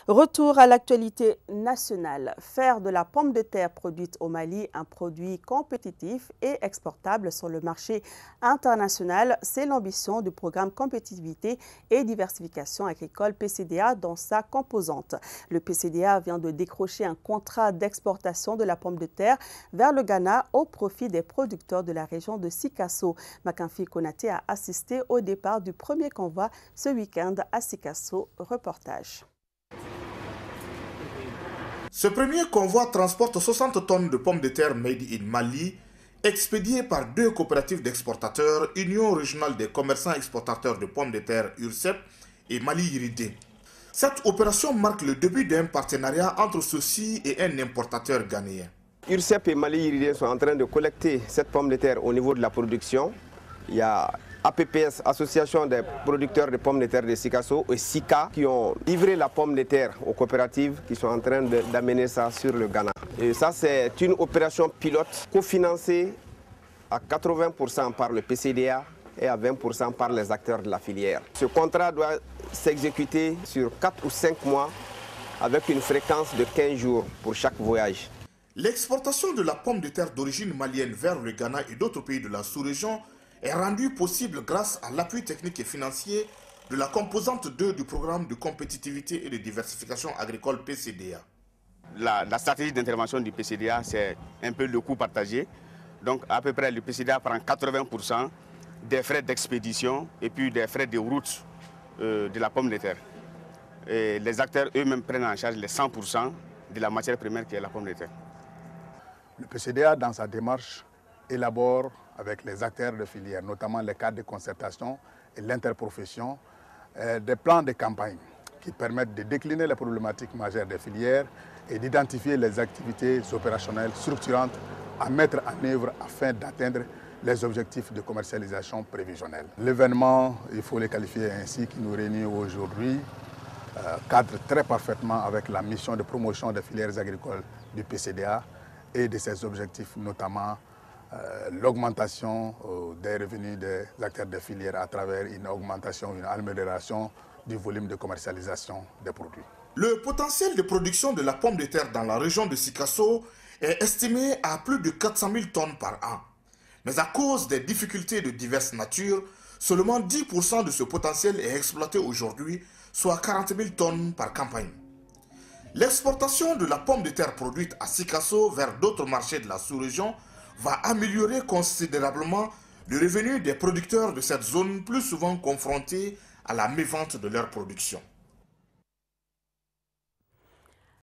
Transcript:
Retour à l'actualité nationale. Faire de la pomme de terre produite au Mali un produit compétitif et exportable sur le marché international, c'est l'ambition du programme Compétitivité et Diversification agricole PCDA dans sa composante. Le PCDA vient de décrocher un contrat d'exportation de la pomme de terre vers le Ghana au profit des producteurs de la région de Sikasso. Makamfi Konaté a assisté au départ du premier convoi ce week-end à Sikasso. Reportage. Ce premier convoi transporte 60 tonnes de pommes de terre made in Mali, expédiées par deux coopératives d'exportateurs, Union régionale des commerçants exportateurs de pommes de terre URCEP et Mali Iridé. Cette opération marque le début d'un partenariat entre ceux-ci et un importateur ghanéen. URCEP et Mali Iridé sont en train de collecter cette pomme de terre au niveau de la production. Il y a APPS, Association des producteurs de pommes de terre de Sikasso, et SICA, qui ont livré la pomme de terre aux coopératives qui sont en train d'amener ça sur le Ghana. Et ça, c'est une opération pilote cofinancée à 80% par le PCDA et à 20% par les acteurs de la filière. Ce contrat doit s'exécuter sur 4 ou 5 mois avec une fréquence de 15 jours pour chaque voyage. L'exportation de la pomme de terre d'origine malienne vers le Ghana et d'autres pays de la sous-région est rendue possible grâce à l'appui technique et financier de la composante 2 du programme de compétitivité et de diversification agricole PCDA. La stratégie d'intervention du PCDA, c'est un peu le coût partagé. Donc à peu près le PCDA prend 80% des frais d'expédition et puis des frais de route de la pomme de terre. Et les acteurs eux-mêmes prennent en charge les 100% de la matière première qui est la pomme de terre. Le PCDA, dans sa démarche, élabore avec les acteurs de filière, notamment les cadres de concertation et l'interprofession, des plans de campagne qui permettent de décliner les problématiques majeures des filières et d'identifier les activités opérationnelles structurantes à mettre en œuvre afin d'atteindre les objectifs de commercialisation prévisionnelle. L'événement, il faut le qualifier ainsi, qui nous réunit aujourd'hui, cadre très parfaitement avec la mission de promotion des filières agricoles du PCDA et de ses objectifs, notamment l'augmentation des revenus des acteurs de filière à travers une augmentation, une amélioration du volume de commercialisation des produits. Le potentiel de production de la pomme de terre dans la région de Sikasso est estimé à plus de 400 000 tonnes par an. Mais à cause des difficultés de diverses natures, seulement 10% de ce potentiel est exploité aujourd'hui, soit 40 000 tonnes par campagne. L'exportation de la pomme de terre produite à Sikasso vers d'autres marchés de la sous-région va améliorer considérablement le revenu des producteurs de cette zone, plus souvent confrontés à la mévente de leur production.